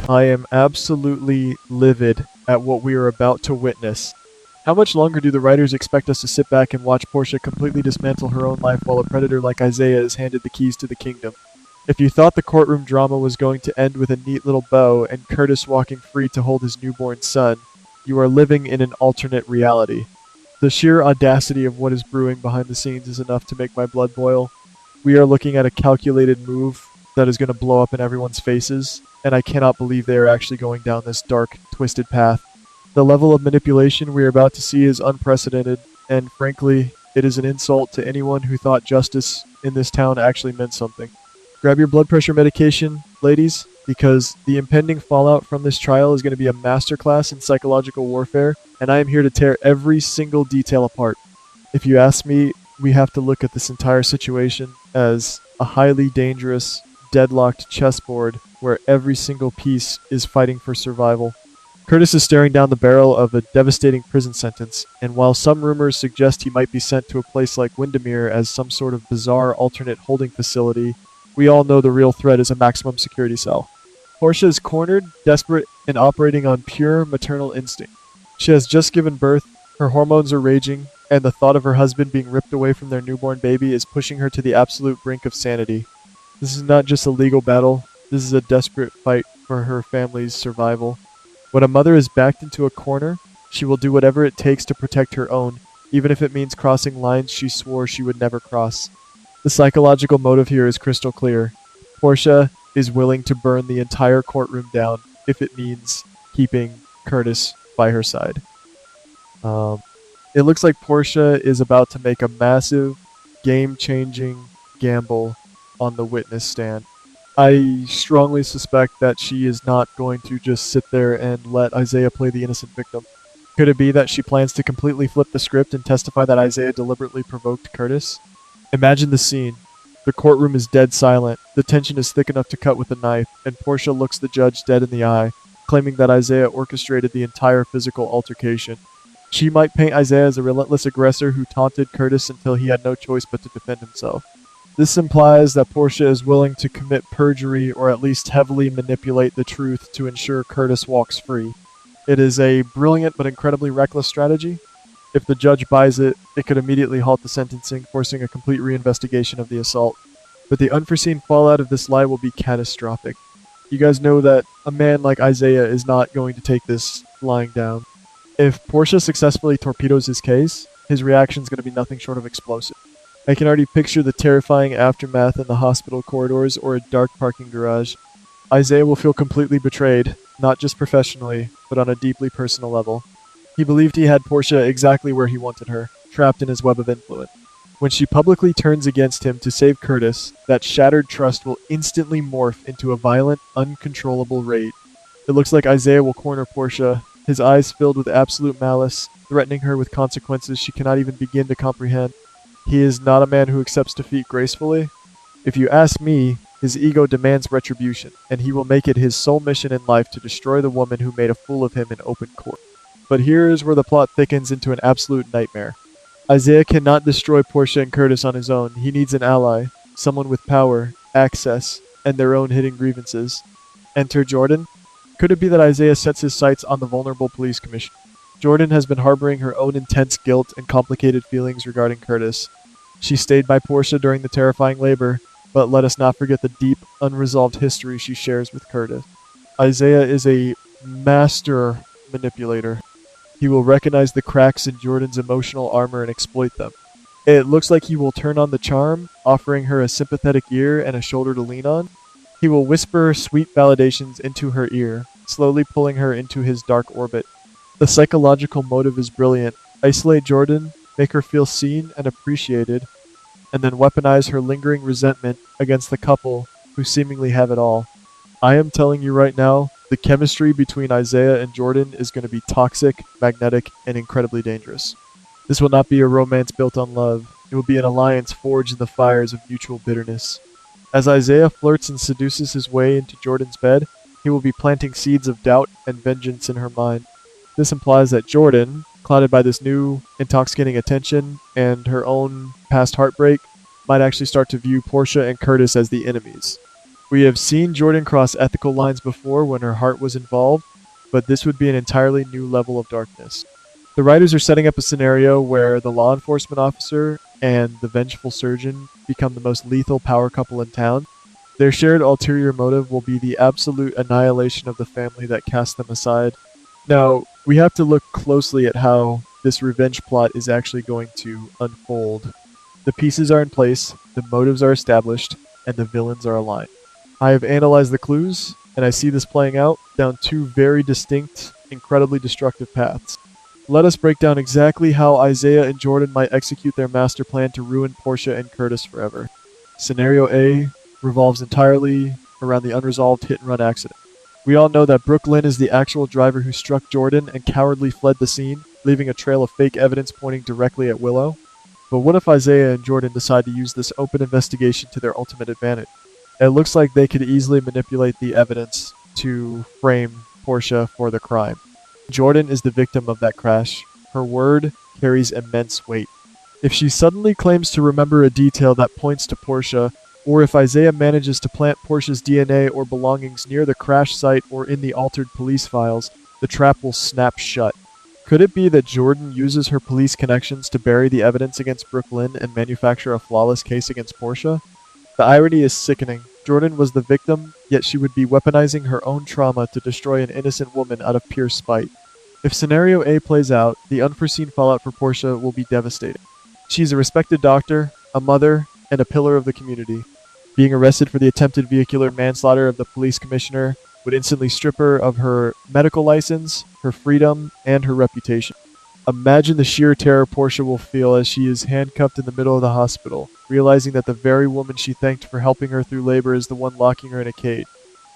I am absolutely livid at what we are about to witness. How much longer do the writers expect us to sit back and watch Portia completely dismantle her own life while a predator like Isaiah is handed the keys to the kingdom? If you thought the courtroom drama was going to end with a neat little bow and Curtis walking free to hold his newborn son, you are living in an alternate reality. The sheer audacity of what is brewing behind the scenes is enough to make my blood boil. We are looking at a calculated move that is going to blow up in everyone's faces, and I cannot believe they are actually going down this dark, twisted path. The level of manipulation we are about to see is unprecedented, and frankly, it is an insult to anyone who thought justice in this town actually meant something. Grab your blood pressure medication, ladies, because the impending fallout from this trial is going to be a masterclass in psychological warfare, and I am here to tear every single detail apart. If you ask me, we have to look at this entire situation as a highly dangerous, deadlocked chessboard where every single piece is fighting for survival. Curtis is staring down the barrel of a devastating prison sentence, and while some rumors suggest he might be sent to a place like Windermere as some sort of bizarre alternate holding facility, we all know the real threat is a maximum security cell. Portia is cornered, desperate, and operating on pure maternal instinct. She has just given birth, her hormones are raging, and the thought of her husband being ripped away from their newborn baby is pushing her to the absolute brink of sanity. This is not just a legal battle, this is a desperate fight for her family's survival. When a mother is backed into a corner, she will do whatever it takes to protect her own, even if it means crossing lines she swore she would never cross. The psychological motive here is crystal clear. Portia is willing to burn the entire courtroom down if it means keeping Curtis by her side. It looks like Portia is about to make a massive, game-changing gamble on the witness stand. I strongly suspect that she is not going to just sit there and let Isaiah play the innocent victim. Could it be that she plans to completely flip the script and testify that Isaiah deliberately provoked Curtis? Imagine the scene. The courtroom is dead silent, the tension is thick enough to cut with a knife, and Portia looks the judge dead in the eye, claiming that Isaiah orchestrated the entire physical altercation. She might paint Isaiah as a relentless aggressor who taunted Curtis until he had no choice but to defend himself. This implies that Portia is willing to commit perjury or at least heavily manipulate the truth to ensure Curtis walks free. It is a brilliant but incredibly reckless strategy. If the judge buys it, it could immediately halt the sentencing, forcing a complete reinvestigation of the assault. But the unforeseen fallout of this lie will be catastrophic. You guys know that a man like Isaiah is not going to take this lying down. If Portia successfully torpedoes his case, his reaction is going to be nothing short of explosive. I can already picture the terrifying aftermath in the hospital corridors or a dark parking garage. Isaiah will feel completely betrayed, not just professionally, but on a deeply personal level. He believed he had Portia exactly where he wanted her, trapped in his web of influence. When she publicly turns against him to save Curtis, that shattered trust will instantly morph into a violent, uncontrollable rage. It looks like Isaiah will corner Portia, his eyes filled with absolute malice, threatening her with consequences she cannot even begin to comprehend. He is not a man who accepts defeat gracefully. If you ask me, his ego demands retribution, and he will make it his sole mission in life to destroy the woman who made a fool of him in open court. But here is where the plot thickens into an absolute nightmare. Isaiah cannot destroy Portia and Curtis on his own. He needs an ally, someone with power, access, and their own hidden grievances. Enter Jordan. Could it be that Isaiah sets his sights on the vulnerable police commissioner? Jordan has been harboring her own intense guilt and complicated feelings regarding Curtis. She stayed by Portia during the terrifying labor, but let us not forget the deep, unresolved history she shares with Curtis. Isaiah is a master manipulator. He will recognize the cracks in Jordan's emotional armor and exploit them. It looks like he will turn on the charm, offering her a sympathetic ear and a shoulder to lean on. He will whisper sweet validations into her ear, slowly pulling her into his dark orbit. The psychological motive is brilliant. Isolate Jordan, make her feel seen and appreciated, and then weaponize her lingering resentment against the couple who seemingly have it all. I am telling you right now, the chemistry between Isaiah and Jordan is going to be toxic, magnetic, and incredibly dangerous. This will not be a romance built on love. It will be an alliance forged in the fires of mutual bitterness. As Isaiah flirts and seduces his way into Jordan's bed, he will be planting seeds of doubt and vengeance in her mind. This implies that Jordan, clouded by this new, intoxicating attention and her own past heartbreak, might actually start to view Portia and Curtis as the enemies. We have seen Jordan cross ethical lines before when her heart was involved, but this would be an entirely new level of darkness. The writers are setting up a scenario where the law enforcement officer and the vengeful surgeon become the most lethal power couple in town. Their shared ulterior motive will be the absolute annihilation of the family that cast them aside. Now, we have to look closely at how this revenge plot is actually going to unfold. The pieces are in place, the motives are established, and the villains are aligned. I have analyzed the clues, and I see this playing out down two very distinct, incredibly destructive paths. Let us break down exactly how Isaiah and Jordan might execute their master plan to ruin Portia and Curtis forever. Scenario A revolves entirely around the unresolved hit-and-run accident. We all know that Brooklyn is the actual driver who struck Jordan and cowardly fled the scene, leaving a trail of fake evidence pointing directly at Willow. But what if Isaiah and Jordan decide to use this open investigation to their ultimate advantage? It looks like they could easily manipulate the evidence to frame Portia for the crime. Jordan is the victim of that crash. Her word carries immense weight. If she suddenly claims to remember a detail that points to Portia, or if Isaiah manages to plant Portia's DNA or belongings near the crash site or in the altered police files, the trap will snap shut. Could it be that Jordan uses her police connections to bury the evidence against Brooklyn and manufacture a flawless case against Portia? The irony is sickening. Jordan was the victim, yet she would be weaponizing her own trauma to destroy an innocent woman out of pure spite. If scenario A plays out, the unforeseen fallout for Portia will be devastating. She's a respected doctor, a mother, and a pillar of the community. Being arrested for the attempted vehicular manslaughter of the police commissioner would instantly strip her of her medical license, her freedom, and her reputation. Imagine the sheer terror Portia will feel as she is handcuffed in the middle of the hospital, realizing that the very woman she thanked for helping her through labor is the one locking her in a cage.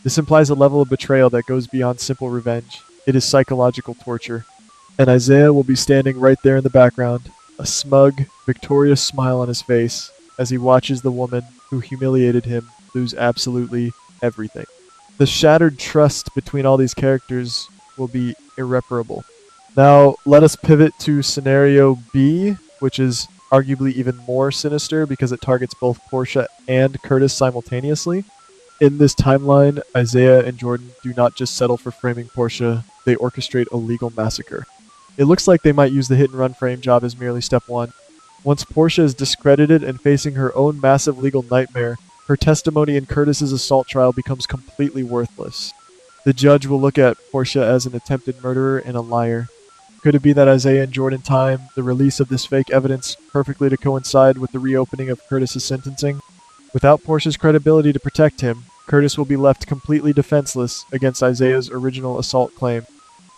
This implies a level of betrayal that goes beyond simple revenge. It is psychological torture. And Isaiah will be standing right there in the background, a smug, victorious smile on his face, as he watches the woman who humiliated him lose absolutely everything. The shattered trust between all these characters will be irreparable. Now, let us pivot to scenario B, which is arguably even more sinister because it targets both Portia and Curtis simultaneously. In this timeline, Isaiah and Jordan do not just settle for framing Portia, they orchestrate a legal massacre. It looks like they might use the hit-and-run frame job as merely step one. Once Portia is discredited and facing her own massive legal nightmare, her testimony in Curtis's assault trial becomes completely worthless. The judge will look at Portia as an attempted murderer and a liar. Could it be that Isaiah and Jordan time the release of this fake evidence perfectly to coincide with the reopening of Curtis's sentencing? Without Portia's credibility to protect him, Curtis will be left completely defenseless against Isaiah's original assault claim.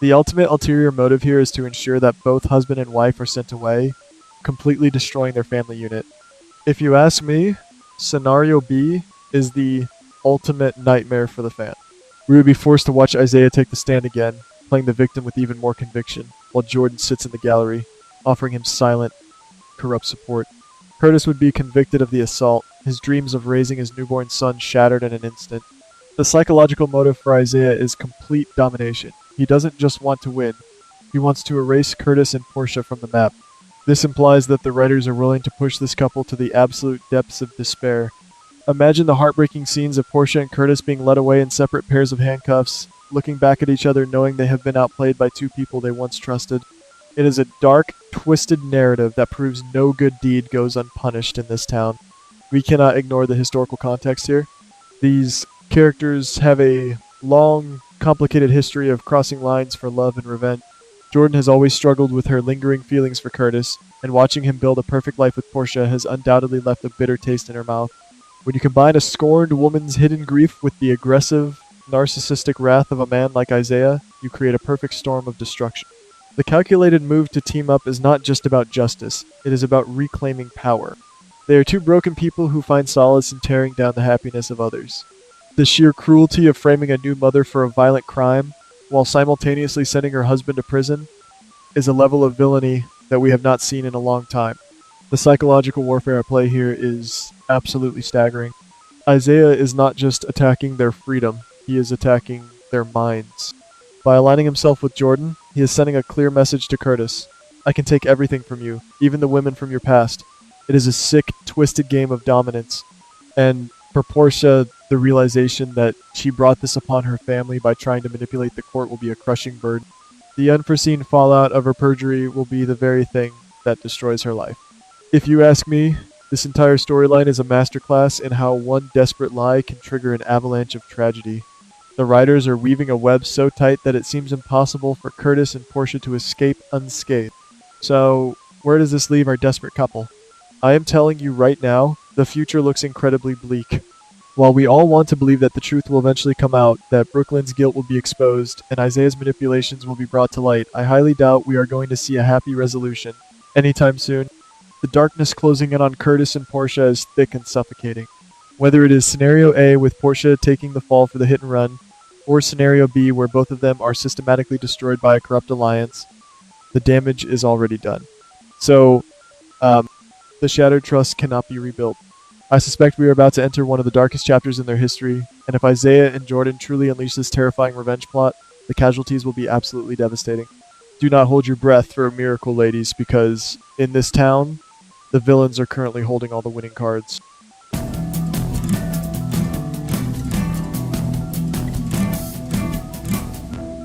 The ultimate ulterior motive here is to ensure that both husband and wife are sent away, completely destroying their family unit. If you ask me, scenario B is the ultimate nightmare for the fan. We would be forced to watch Isaiah take the stand again, playing the victim with even more conviction, while Jordan sits in the gallery, offering him silent, corrupt support. Curtis would be convicted of the assault, his dreams of raising his newborn son shattered in an instant. The psychological motive for Isaiah is complete domination. He doesn't just want to win, he wants to erase Curtis and Portia from the map. This implies that the writers are willing to push this couple to the absolute depths of despair. Imagine the heartbreaking scenes of Portia and Curtis being led away in separate pairs of handcuffs, looking back at each other knowing they have been outplayed by two people they once trusted. It is a dark, twisted narrative that proves no good deed goes unpunished in this town. We cannot ignore the historical context here. These characters have a long, complicated history of crossing lines for love and revenge. Jordan has always struggled with her lingering feelings for Curtis, and watching him build a perfect life with Portia has undoubtedly left a bitter taste in her mouth. When you combine a scorned woman's hidden grief with the aggressive, narcissistic wrath of a man like Isaiah, you create a perfect storm of destruction. The calculated move to team up is not just about justice, it is about reclaiming power. They are two broken people who find solace in tearing down the happiness of others. The sheer cruelty of framing a new mother for a violent crime, while simultaneously sending her husband to prison, is a level of villainy that we have not seen in a long time. The psychological warfare at play here is absolutely staggering. Isaiah is not just attacking their freedom, he is attacking their minds. By aligning himself with Jordan, he is sending a clear message to Curtis. I can take everything from you, even the women from your past. It is a sick, twisted game of dominance. And For Portia, the realization that she brought this upon her family by trying to manipulate the court will be a crushing burden. The unforeseen fallout of her perjury will be the very thing that destroys her life. If you ask me, this entire storyline is a masterclass in how one desperate lie can trigger an avalanche of tragedy. The writers are weaving a web so tight that it seems impossible for Curtis and Portia to escape unscathed. So, where does this leave our desperate couple? I am telling you right now, the future looks incredibly bleak. While we all want to believe that the truth will eventually come out, that Brooklyn's guilt will be exposed, and Isaiah's manipulations will be brought to light, I highly doubt we are going to see a happy resolution anytime soon. The darkness closing in on Curtis and Portia is thick and suffocating. Whether it is scenario A with Portia taking the fall for the hit and run, or scenario B where both of them are systematically destroyed by a corrupt alliance, the damage is already done. So, the Shattered Trust cannot be rebuilt. I suspect we are about to enter one of the darkest chapters in their history, and if Isaiah and Jordan truly unleash this terrifying revenge plot, the casualties will be absolutely devastating. Do not hold your breath for a miracle, ladies, because in this town, the villains are currently holding all the winning cards.